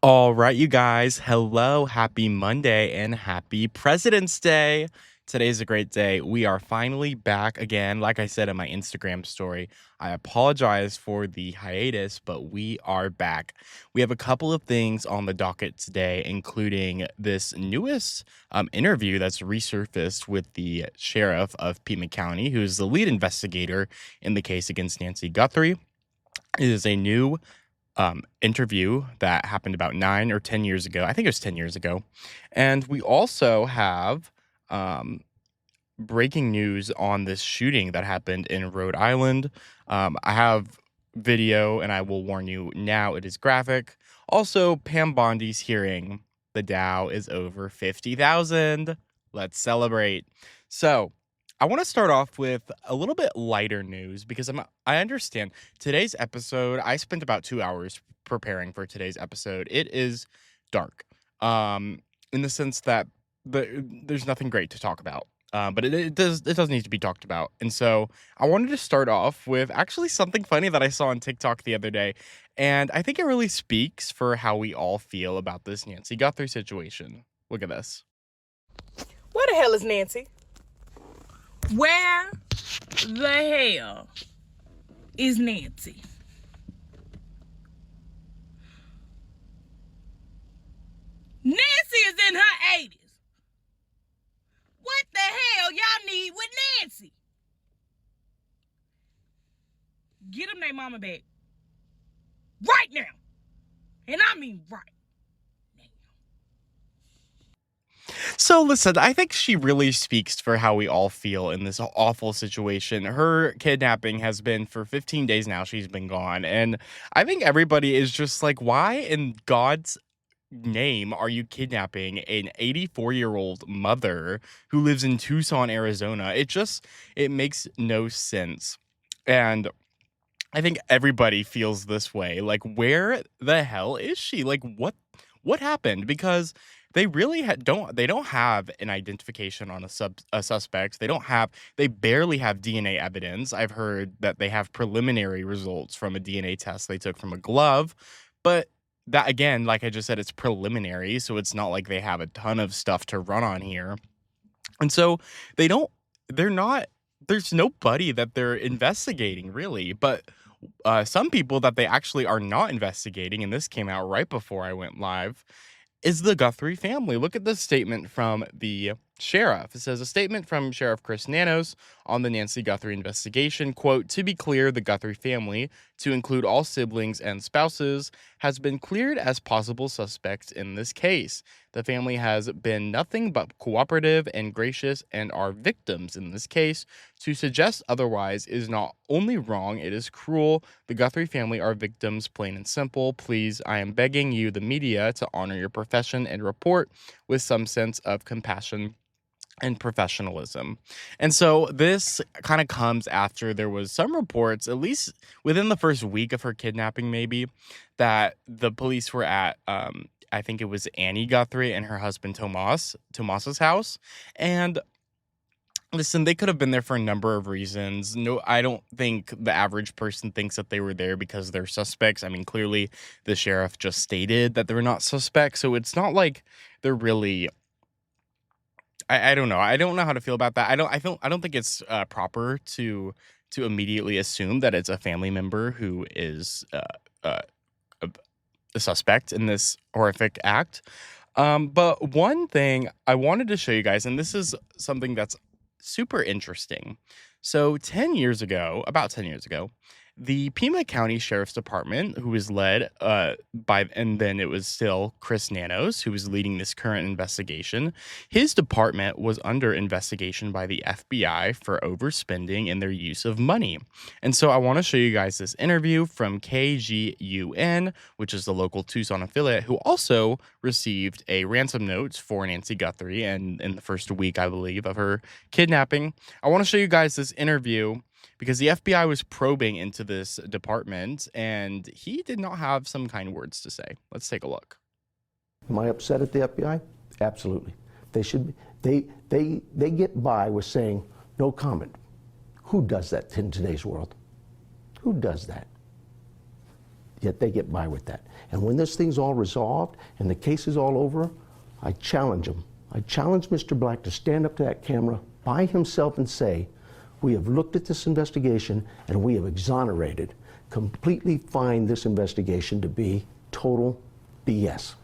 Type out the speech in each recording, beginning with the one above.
All right, you guys. Hello, happy Monday, and happy President's Day. Today's a great day. We are finally back again. Like I said in my Instagram story, I apologize for the hiatus, but we are back. We have a couple of things on the docket today, including this newest interview that's resurfaced with the sheriff of Pima County, who is the lead investigator in the case against Nancy Guthrie. It is a new interview that happened about 9 or 10 years ago. I think it was 10 years ago. And we also have breaking news on this shooting that happened in Rhode Island. I have video, and I will warn you now, it is graphic. Also, Pam Bondi's hearing the Dow is over 50,000. Let's celebrate. So, I want to start off with a little bit lighter news because I understand today's episode. I spent about 2 hours preparing for today's episode. It is dark, in the sense that there's nothing great to talk about. But it does need to be talked about. And so I wanted to start off with actually something funny that I saw on TikTok the other day. And I think it really speaks for how we all feel about this Nancy Guthrie situation. Look at this. Where the hell is Nancy? Where the hell is Nancy? Nancy is in her 80s. What the hell y'all need with Nancy? Get them their mama back. Right now. And I mean right. So listen, I think she really speaks for how we all feel in this awful situation. Her kidnapping has been for 15 days now. She's been gone. And I think everybody is just like, why in God's name are you kidnapping an 84-year-old mother who lives in Tucson, Arizona? It makes no sense. And I think everybody feels this way. Like, where the hell is she? Like, what happened? Because they really don't have an identification on a suspect. They barely have DNA evidence. I've heard that they have preliminary results from a DNA test they took from a glove, but that, again, like I just said, it's preliminary, so it's not like they have a ton of stuff to run on here. And so there's nobody that they're investigating, really. But some people that they actually are not investigating, and this came out right before I went live, is the Guthrie family. Look at this statement from the sheriff. It says, a statement from Sheriff Chris Nanos on the Nancy Guthrie investigation, quote, "To be clear, the Guthrie family, to include all siblings and spouses, has been cleared as possible suspects in this case. The family has been nothing but cooperative and gracious and are victims in this case. To suggest otherwise is not only wrong, it is cruel. The Guthrie family are victims, plain and simple. Please, I am begging you, the media, to honor your profession and report with some sense of compassion and professionalism." And so this kind of comes after there was some reports, at least within the first week of her kidnapping, maybe, that the police were at, I think it was Annie Guthrie and her husband Tomas's house. And listen, they could have been there for a number of reasons. No, I don't think the average person thinks that they were there because they're suspects. I mean, clearly the sheriff just stated that they're not suspects, so it's not like they're really. I don't know. I don't know how to feel about that. I don't think it's proper to immediately assume that it's a family member who is a suspect in this horrific act. But one thing I wanted to show you guys, and this is something that's super interesting. So about 10 years ago, the Pima County Sheriff's Department, who was led and then it was still Chris Nanos, who was leading this current investigation. His department was under investigation by the FBI for overspending in their use of money. And so I want to show you guys this interview from KGUN, which is the local Tucson affiliate, who also received a ransom note for Nancy Guthrie and in the first week, I believe, of her kidnapping. I want to show you guys this interview because the FBI was probing into this department, and he did not have some kind words to say. Let's take a look. Am I upset at the FBI? Absolutely. They should. They get by with saying no comment. Who does that in today's world? Who does that? yet they get by with that. And when this thing's all resolved and the case is all over, I challenge them. I challenge Mr. Black to stand up to that camera by himself and say, we have looked at this investigation and we have exonerated, completely find this investigation to be total BS.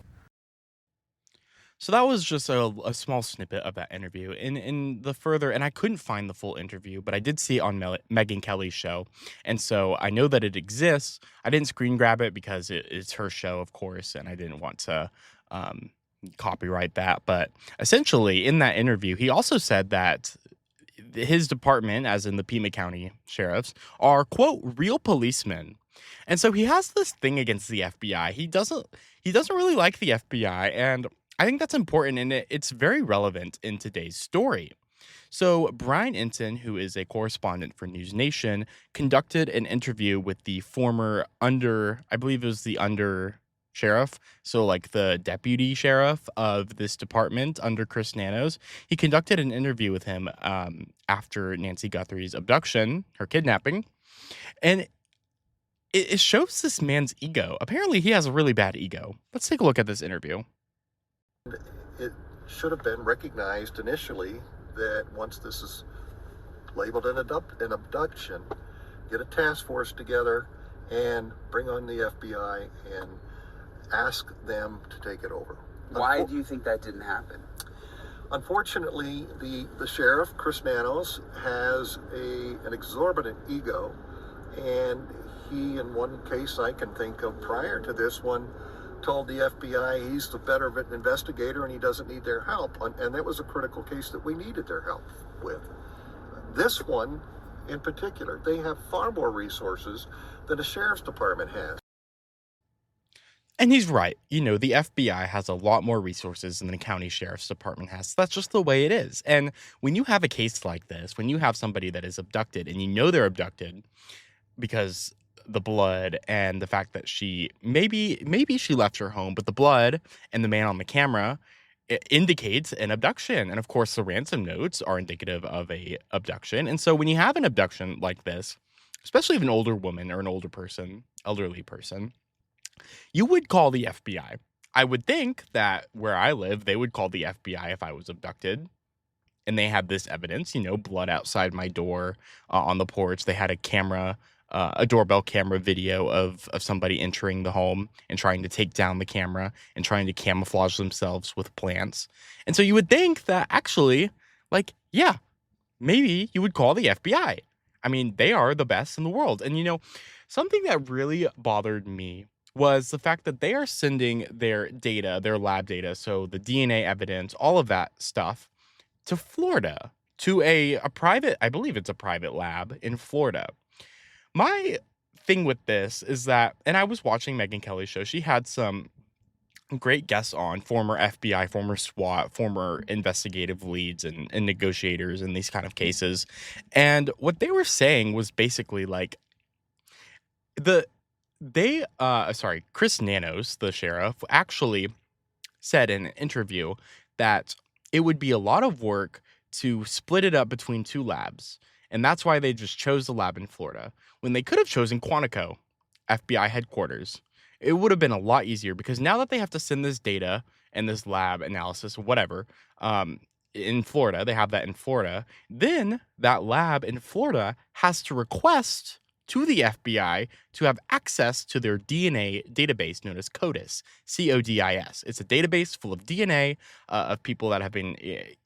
So that was just a small snippet of that interview. In the further, and I couldn't find the full interview, but I did see it on Megyn Kelly's show, and so I know that it exists. I didn't screen grab it because it's her show, of course, and I didn't want to um, copyright that. But essentially, in that interview, he also said that his department, as in the Pima County sheriffs, are, quote, real policemen. And so he has this thing against the FBI. He doesn't really like the FBI, and I think that's important, and it's very relevant in today's story. So Brian Enton, who is a correspondent for News Nation, conducted an interview with the former I believe it was the under sheriff, so like the deputy sheriff of this department under Chris Nanos. He conducted an interview with him after Nancy Guthrie's abduction, her kidnapping, and it shows this man's ego. Apparently, he has a really bad ego. Let's take a look at this interview. It should have been recognized initially that once this is labeled an abduction, get a task force together and bring on the FBI and ask them to take it over. Why do you think that didn't happen? Unfortunately, the sheriff, Chris Nanos, has an exorbitant ego, and he, in one case I can think of prior to this one, told the FBI he's the better investigator and he doesn't need their help. And that was a critical case that we needed their help with. This one, in particular, they have far more resources than the sheriff's department has. And he's right. You know, the FBI has a lot more resources than the county sheriff's department has. That's just the way it is. And when you have a case like this, when you have somebody that is abducted and you know they're abducted because the blood and the fact that she maybe she left her home, but the blood and the man on the camera indicates an abduction. And of course, the ransom notes are indicative of a abduction. And so when you have an abduction like this, especially of an older woman or an elderly person, you would call the FBI. I would think that where I live, they would call the FBI if I was abducted. And they had this evidence, you know, blood outside my door on the porch. They had a doorbell camera video of somebody entering the home and trying to take down the camera and trying to camouflage themselves with plants. And so you would think that actually, like, yeah, maybe you would call the FBI. I mean, they are the best in the world. And, you know, something that really bothered me was the fact that they are sending their data, their lab data, so the DNA evidence, all of that stuff, to Florida, to a private, I believe it's a private lab in Florida. My thing with this is that, and I was watching Megyn Kelly's show, she had some great guests on, former FBI, former SWAT, former investigative leads and negotiators in these kind of cases. And what they were saying was basically like, Chris Nanos, the sheriff, actually said in an interview that it would be a lot of work to split it up between two labs. And that's why they just chose the lab in Florida when they could have chosen Quantico, FBI headquarters. It would have been a lot easier because now that they have to send this data and this lab analysis, whatever, in Florida, they have that in Florida, then that lab in Florida has to request to the FBI to have access to their DNA database known as CODIS, CODIS. It's a database full of DNA of people that have been,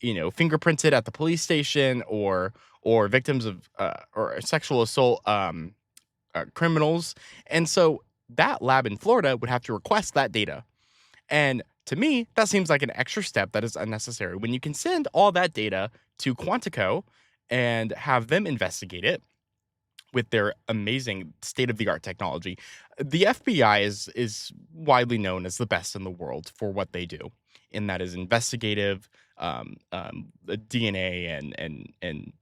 fingerprinted at the police station or victims of or sexual assault criminals. And so that lab in Florida would have to request that data. And to me, that seems like an extra step that is unnecessary when you can send all that data to Quantico and have them investigate it with their amazing state-of-the-art technology. The FBI is widely known as the best in the world for what they do, and that is investigative DNA and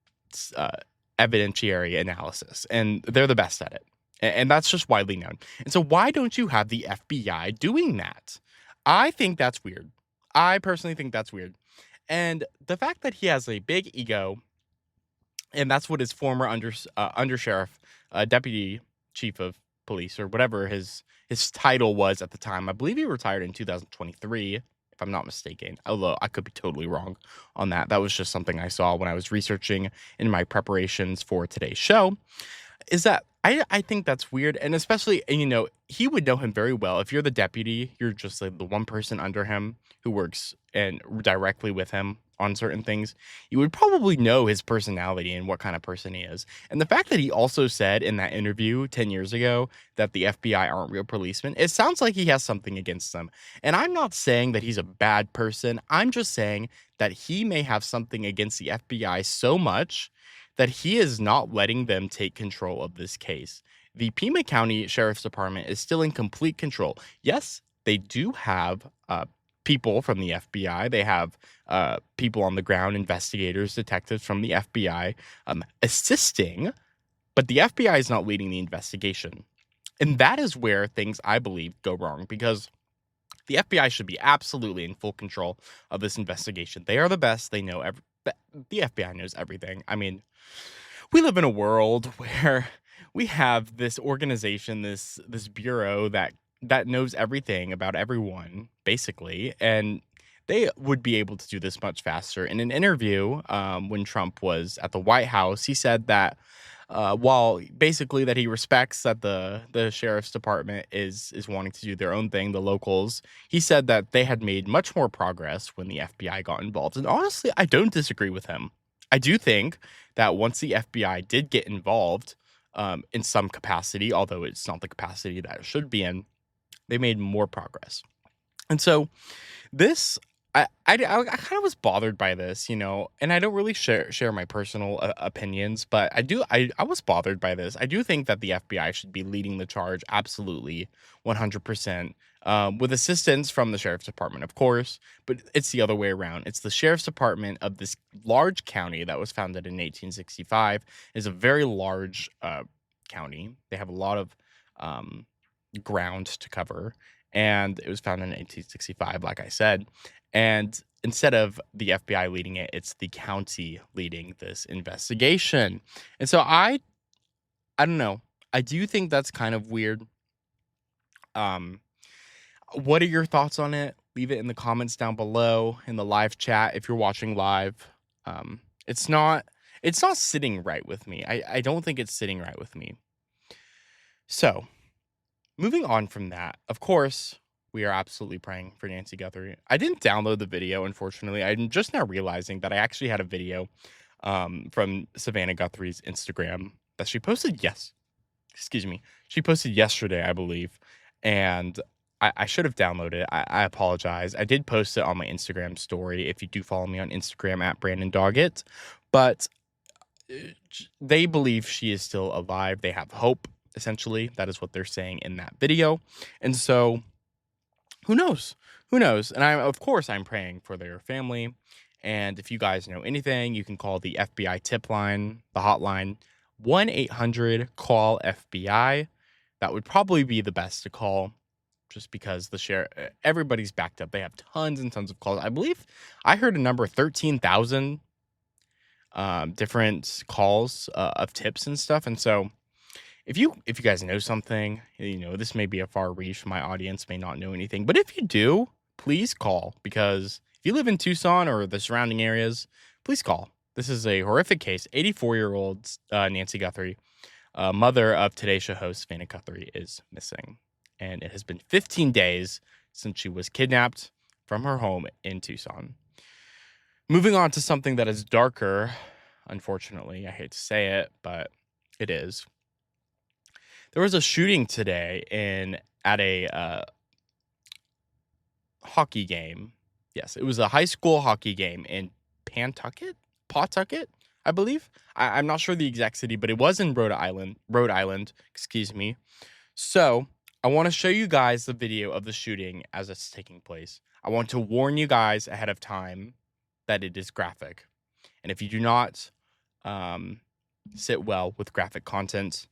evidentiary analysis, and they're the best at it. And that's just widely known. And so why don't you have the FBI doing that? I think that's weird. I personally think that's weird. And the fact that he has a big ego, and that's what his former undersheriff, deputy chief of police, or whatever his his title was at the time. I believe he retired in 2023, if I'm not mistaken. Although I could be totally wrong on that. That was just something I saw when I was researching in my preparations for today's show. Is that I think that's weird, and especially, and, he would know him very well. If you're the deputy, you're just like the one person under him who works and directly with him on certain things. You would probably know his personality and what kind of person he is. And the fact that he also said in that interview 10 years ago that the FBI aren't real policemen, it sounds like he has something against them. And I'm not saying that he's a bad person. I'm just saying that he may have something against the FBI so much that he is not letting them take control of this case. The Pima County Sheriff's Department is still in complete control. Yes, they do have people from the FBI. They have people on the ground, investigators, detectives from the FBI assisting, but the FBI is not leading the investigation. And that is where things, I believe, go wrong, because the FBI should be absolutely in full control of this investigation. They are the best. They know the FBI knows everything. I mean, we live in a world where we have this organization, this bureau that knows everything about everyone, basically, and they would be able to do this much faster. In an interview, when Trump was at the White House, he said that while basically that he respects that the sheriff's department is wanting to do their own thing, the locals, he said that they had made much more progress when the FBI got involved. And honestly, I don't disagree with him. I do think that once the FBI did get involved in some capacity, although it's not the capacity that it should be in, they made more progress. And so this, I kind of was bothered by this, and I don't really share my personal opinions, but I was bothered by this. I do think that the FBI should be leading the charge, absolutely, 100%, with assistance from the sheriff's department, of course, but it's the other way around. It's the sheriff's department of this large county that was founded in 1865. Is a very large county. They have a lot of ground to cover, and it was founded in 1865, like I said. And instead of the FBI leading it, it's the county leading this investigation. And so I don't know. I do think that's kind of weird. What are your thoughts on it? Leave it in the comments down below in the live chat if you're watching live. It's not sitting right with me. I don't think it's sitting right with me. So, moving on from that, of course, we are absolutely praying for Nancy Guthrie. I didn't download the video, unfortunately. I'm just now realizing that I actually had a video from Savannah Guthrie's Instagram that she posted She posted yesterday, I believe. And I should have downloaded it. I apologize. I did post it on my Instagram story if you do follow me on Instagram at Brandon Doggett. But they believe she is still alive. They have hope, essentially. That is what they're saying in that video. And so, who knows? Who knows? And of course, I'm praying for their family. And if you guys know anything, you can call the FBI tip line, the hotline, 1-800-CALL-FBI. That would probably be the best to call, just because everybody's backed up. They have tons and tons of calls. I believe I heard a number 13,000 different calls of tips and stuff. And so if you guys know something, this may be a far reach. My audience may not know anything, but if you do, please call, because if you live in Tucson or the surrounding areas, please call. This is a horrific case. 84-year-old Nancy Guthrie, mother of Today's Show host Savannah Guthrie, is missing. And it has been 15 days since she was kidnapped from her home in Tucson. Moving on to something that is darker, unfortunately. I hate to say it, but it is. There was a shooting today at a hockey game. Yes, it was a high school hockey game in Pawtucket, I believe. I'm not sure the exact city, but it was in Rhode Island, excuse me. So I want to show you guys the video of the shooting as it's taking place. I want to warn you guys ahead of time that it is graphic. And if you do not sit well with graphic content,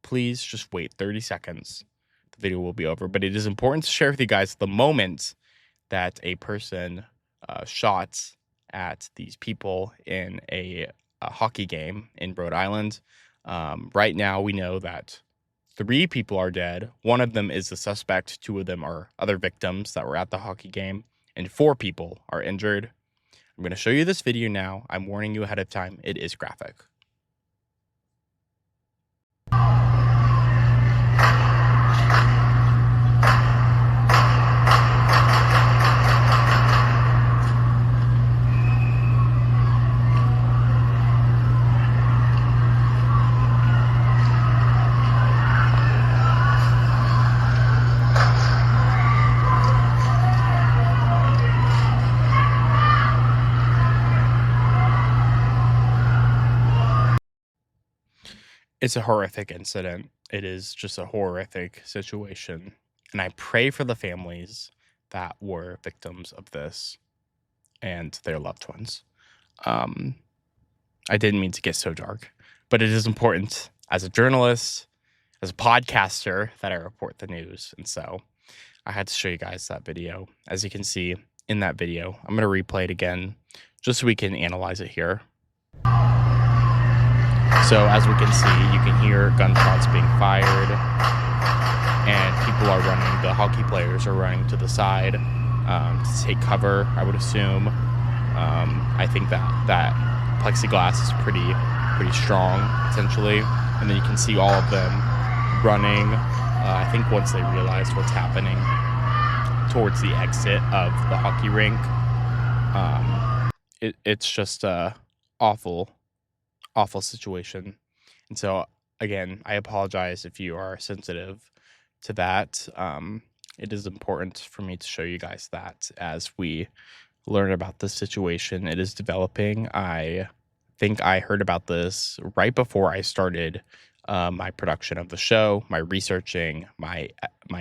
please just wait 30 seconds. The video will be over. But it is important to share with you guys the moment that a person shot at these people in a hockey game in Rhode Island. Right now, we know that 3 people are dead. 1 of them is the suspect. 2 of them are other victims that were at the hockey game. And 4 people are injured. I'm going to show you this video now. I'm warning you ahead of time. It is graphic. It's a horrific incident. It is just a horrific situation. And I pray for the families that were victims of this and their loved ones. I didn't mean to get so dark, but it is important as a journalist, as a podcaster, that I report the news. And so I had to show you guys that video. As you can see in that video, I'm going to replay it again just so we can analyze it here. So as we can see, you can hear gunshots being fired and people are running. The hockey players are running to the side to take cover, I would assume. I think that plexiglass is pretty strong, potentially. And then you can see all of them running. I think once they realize what's happening towards the exit of the hockey rink. It's just a awful situation. And so, again, I apologize if you are sensitive to that. It is important for me to show you guys that as we learn about this situation. It is developing. I think I heard about this right before I started my production of the show, my researching, my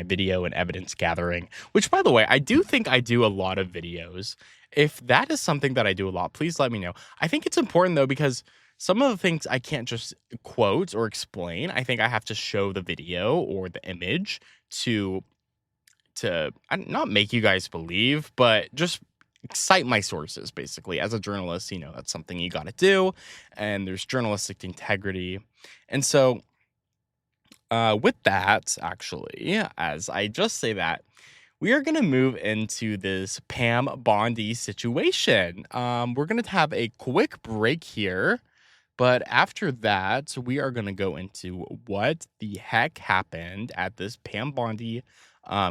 video and evidence gathering, which, by the way, I do think I do a lot of videos. If that is something that I do a lot, please let me know. I think it's important, though, because some of the things I can't just quote or explain. I think I have to show the video or the image to not make you guys believe, but just cite my sources, basically. As a journalist, that's something you got to do, and there's journalistic integrity. And so with that, actually, as I just say that, we are going to move into this Pam Bondi situation. We're going to have a quick break here. But after that, we are going to go into what the heck happened at this Pam Bondi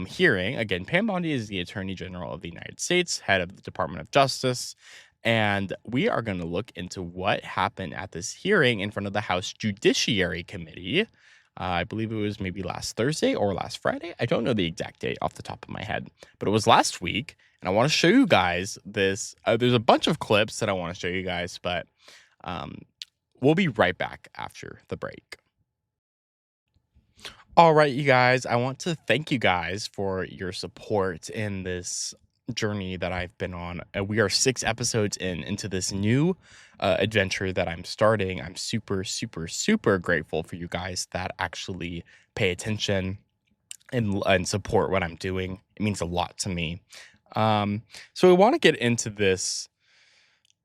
hearing. Again, Pam Bondi is the Attorney General of the United States, head of the Department of Justice. And we are going to look into what happened at this hearing in front of the House Judiciary Committee. I believe it was maybe last Thursday or last Friday. I don't know the exact date off the top of my head, but it was last week. And I want to show you guys this. There's a bunch of clips that I want to show you guys, but we'll be right back after the break. All right, you guys, I want to thank you guys for your support in this journey that I've been on. We are 6 episodes into this new adventure that I'm starting. I'm super, super, super grateful for you guys that actually pay attention and support what I'm doing. It means a lot to me. So we want to get into this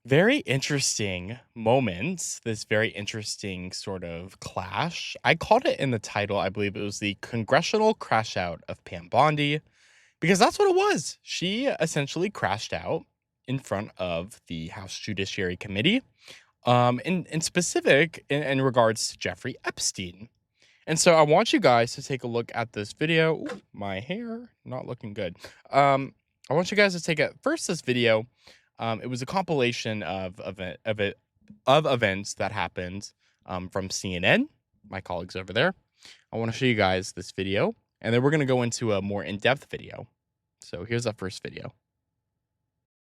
very interesting moment, this very interesting sort of clash. I called it in the title, I believe it was the Congressional Crash Out of Pam Bondi, because that's what it was. She essentially crashed out in front of the House Judiciary Committee, in specific in regards to Jeffrey Epstein. And so I want you guys to take a look at this video. Ooh, my hair, not looking good. I want you guys to take this video. It was a compilation of events that happened from CNN, my colleagues over there. I want to show you guys this video, and then we're going to go into a more in-depth video. So here's that first video.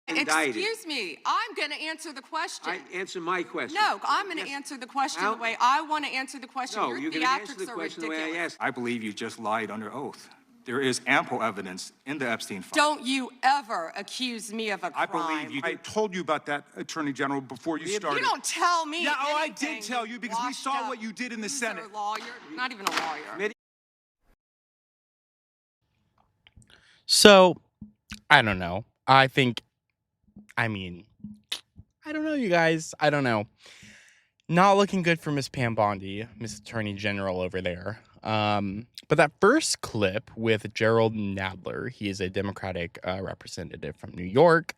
Excuse me, I'm going to answer the question. Answer my question. No, I'm going to answer the question the way I want to answer the question. No, Your you're going to answer the theatrics are question the way I ridiculous. asked. I believe you just lied under oath. There is ample evidence in the Epstein file. Don't you ever accuse me of a crime. I believe you. I told you about that, Attorney General, before you started. You don't tell me Yeah, I anything, did tell you because we washed saw up what you did in the loser Senate. Lawyer, not even a lawyer. So, I don't know. I don't know, you guys. I don't know. Not looking good for Miss Pam Bondi, Miss Attorney General over there. But that first clip with Gerald Nadler, he is a Democratic representative from New York.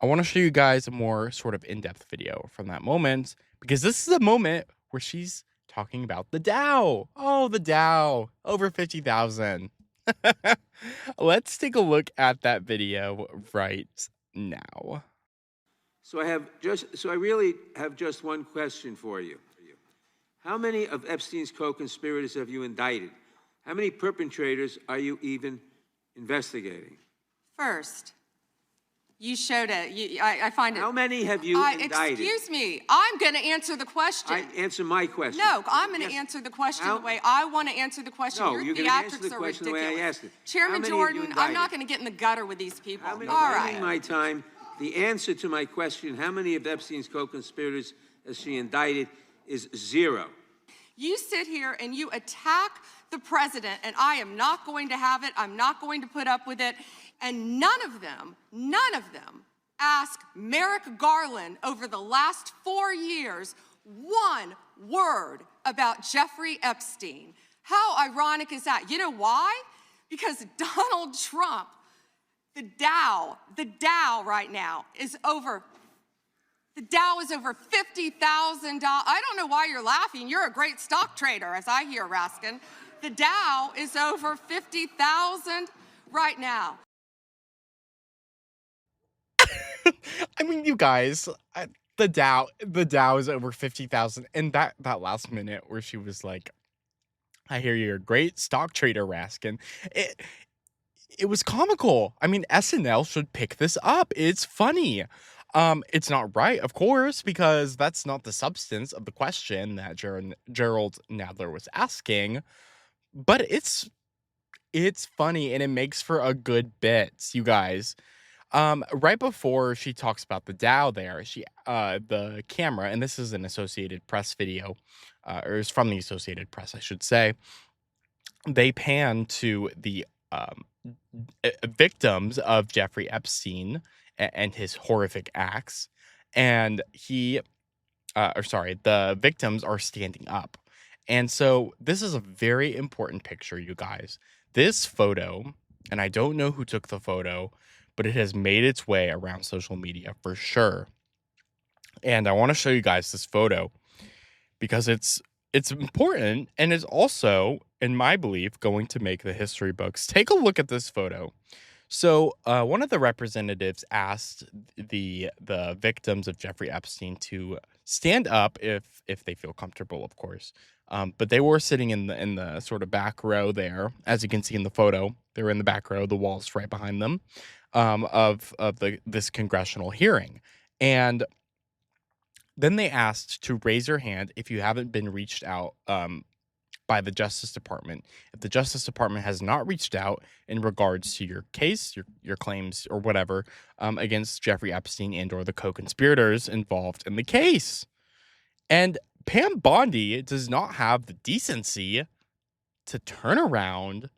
I want to show you guys a more sort of in-depth video from that moment, because this is a moment where she's talking about the Dow. Oh, the Dow, over 50,000. Let's take a look at that video right now. So I really have just one question for you. How many of Epstein's co-conspirators have you indicted? How many perpetrators are you even investigating? First, you showed it. I find it. How many have you indicted? Excuse me. I'm going to answer the question. Answer my question. No, I'm going to answer the question the way I want to answer the question. No, Your you're going to answer the theatrics are question the way I ridiculous. asked it. Chairman How many have you Jordan, I'm not indicted? going to get in the gutter with these people. All All right. right. My time. The answer to my question, how many of Epstein's co-conspirators has she indicted, is 0. You sit here and you attack the president, and I am not going to have it. I'm not going to put up with it. And none of them ask Merrick Garland over the last 4 years one word about Jeffrey Epstein. How ironic is that? You know why? Because Donald Trump, the Dow right now is over $50,000. I don't know why you're laughing. You're a great stock trader, as I hear, Raskin. The Dow is over 50,000 right now. I mean, you guys, the Dow is over 50,000, and that last minute where she was like, "I hear you're a great stock trader, Raskin." It was comical. I mean, SNL should pick this up. It's funny. It's not right, of course, because that's not the substance of the question that Gerald Nadler was asking. But it's funny, and it makes for a good bit, you guys. Right before she talks about the Dow there, the camera, and this is an Associated Press video, or it's from the Associated Press, I should say. They pan to the victims of Jeffrey Epstein and his horrific acts, and the victims are standing up. And so this is a very important picture, you guys. This photo, and I don't know who took the photo, but it has made its way around social media for sure. And I want to show you guys this photo because it's important, and it's also, in my belief, going to make the history books. Take a look at this photo. So one of the representatives asked the victims of Jeffrey Epstein to stand up if they feel comfortable, of course. But they were sitting in the sort of back row there, as you can see in the photo. They were in the back row, the wall's right behind them, of this congressional hearing. And then they asked to raise your hand if you haven't been reached out by the Justice Department. If the Justice Department has not reached out in regards to your case, your claims, or whatever, against Jeffrey Epstein and or the co-conspirators involved in the case. And Pam Bondi does not have the decency to turn around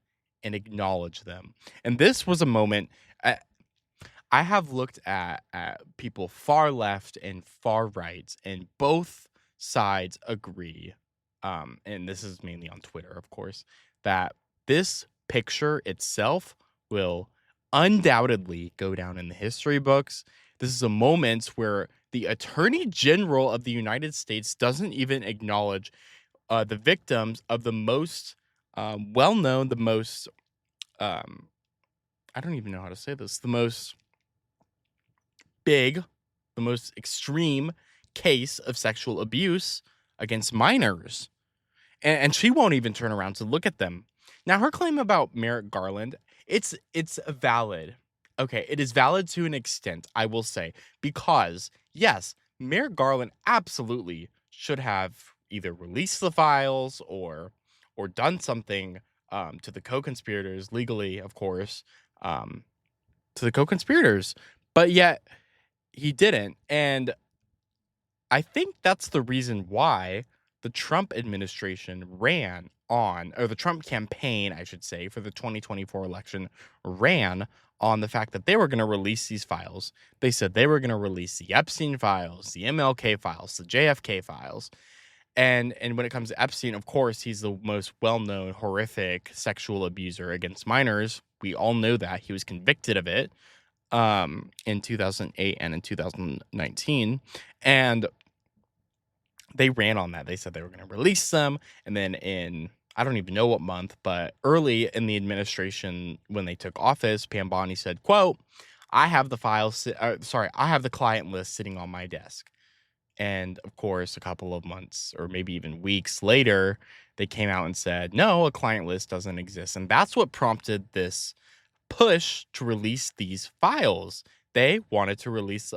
and acknowledge them. And this was a moment. I have looked at people far left and far right, and both sides agree, and this is mainly on Twitter, of course, that this picture itself will undoubtedly go down in the history books. This is a moment where the Attorney General of the United States doesn't even acknowledge the victims of the most well-known, the most, I don't even know how to say this, the most big, the most extreme case of sexual abuse against minors. And she won't even turn around to look at them. Now, her claim about Merrick Garland, it's valid. Okay, it is valid to an extent, I will say, because, yes, Merrick Garland absolutely should have either released the files or done something to the co-conspirators, legally, of course, to the co-conspirators. But yet, he didn't. And I think that's the reason why the Trump administration ran on, or the Trump campaign, I should say, for the 2024 election ran on the fact that they were going to release these files. They said they were going to release the Epstein files, the MLK files, the JFK files. And when it comes to Epstein, of course, he's the most well-known horrific sexual abuser against minors. We all know that. He was convicted of it in 2008 and in 2019. And they ran on that. They said they were going to release them. And then I don't even know what month, but early in the administration, when they took office, Pam Bondi said, quote, I have the I have the client list sitting on my desk. And of course, a couple of months or maybe even weeks later, they came out and said, no, a client list doesn't exist. And that's what prompted this push to release these files. They wanted to release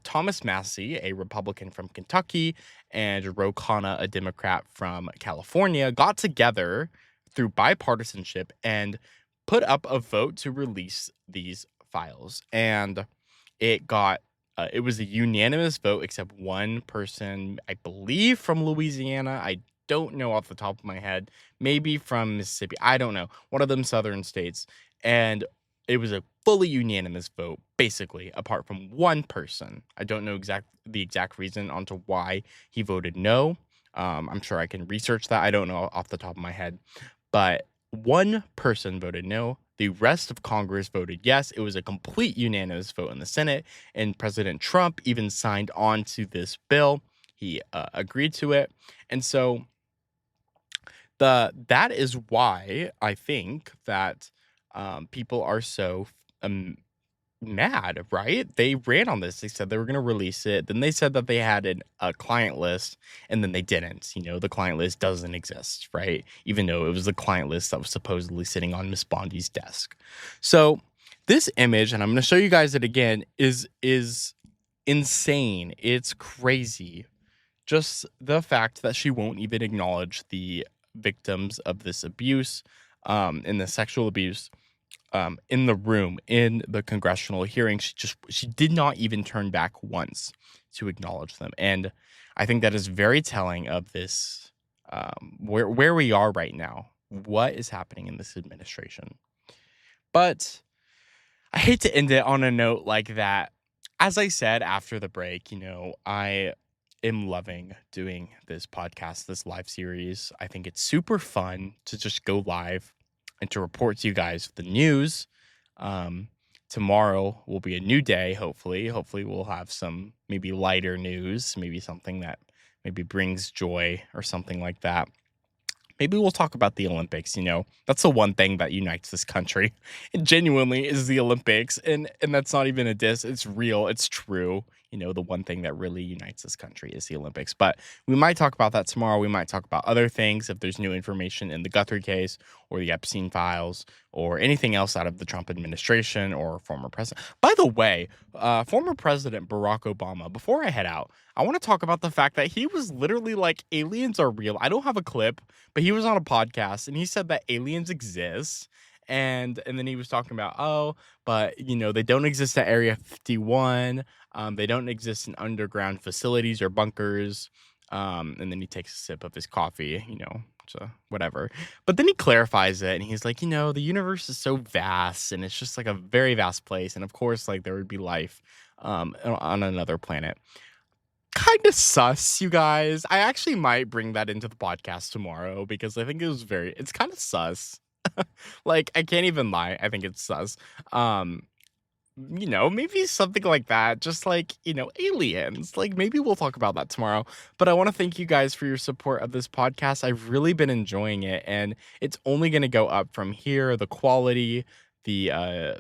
Thomas Massie, a Republican from Kentucky, and Ro Khanna, a Democrat from California, got together through bipartisanship and put up a vote to release these files. And it was a unanimous vote, except one person, I believe from Louisiana. I don't know off the top of my head. Maybe from Mississippi. I don't know. One of them southern states. And it was a fully unanimous vote, basically, apart from one person. I don't know the exact reason onto why he voted no. I'm sure I can research that. I don't know off the top of my head. But one person voted no. The rest of Congress voted yes. It was a complete unanimous vote in the Senate, and President Trump even signed on to this bill. He agreed to it. And so that is why I think that people are so mad, right? They ran on this. They said they were going to release it. Then they said that they had a client list, and then they didn't. The client list doesn't exist, right? Even though it was the client list that was supposedly sitting on Miss Bondi's desk. So this image, and I'm going to show you guys it again, is insane. It's crazy. Just the fact that she won't even acknowledge the victims of this abuse, and the sexual abuse, in the room, in the congressional hearing. She did not even turn back once to acknowledge them. And I think that is very telling of this, where we are right now, what is happening in this administration. But I hate to end it on a note like that. As I said after the break, I am loving doing this podcast, this live series. I think it's super fun to just go live and to report to you guys the news. Tomorrow will be a new day, hopefully. Hopefully we'll have some maybe lighter news, maybe something that maybe brings joy or something like that. Maybe we'll talk about the Olympics. That's the one thing that unites this country. It genuinely is the Olympics. And that's not even a diss. It's real. It's true. The one thing that really unites this country is the Olympics. But we might talk about that tomorrow. We might talk about other things if there's new information in the Guthrie case or the Epstein files or anything else out of the Trump administration or former president. By the way, former President Barack Obama, before I head out, I want to talk about the fact that he was literally like, aliens are real. I don't have a clip, but he was on a podcast and he said that aliens exist. And then he was talking about, but, they don't exist at Area 51. They don't exist in underground facilities or bunkers. And then he takes a sip of his coffee, so whatever. But then he clarifies it and he's like, the universe is so vast and it's just like a very vast place. And of course, like there would be life on another planet. Kind of sus, you guys. I actually might bring that into the podcast tomorrow because I think it's kind of sus. Like, I can't even lie. I think it's sus. Maybe something like that. Just like, aliens. Like, maybe we'll talk about that tomorrow. But I want to thank you guys for your support of this podcast. I've really been enjoying it, and it's only going to go up from here. The quality, the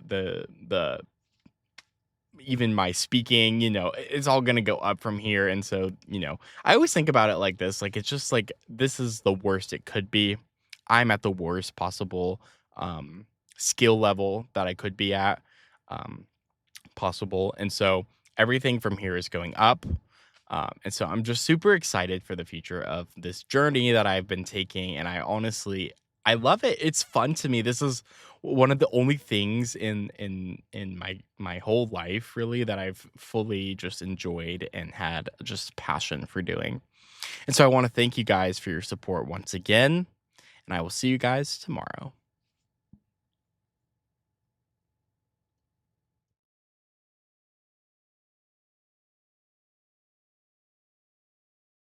even my speaking, it's all going to go up from here. And so, I always think about it like this. Like, it's just like, this is the worst it could be. I'm at the worst possible skill level that I could be at possible. And so everything from here is going up. And so I'm just super excited for the future of this journey that I've been taking. And I love it. It's fun to me. This is one of the only things in my whole life, really, that I've fully just enjoyed and had just passion for doing. And so I want to thank you guys for your support once again. And I will see you guys tomorrow.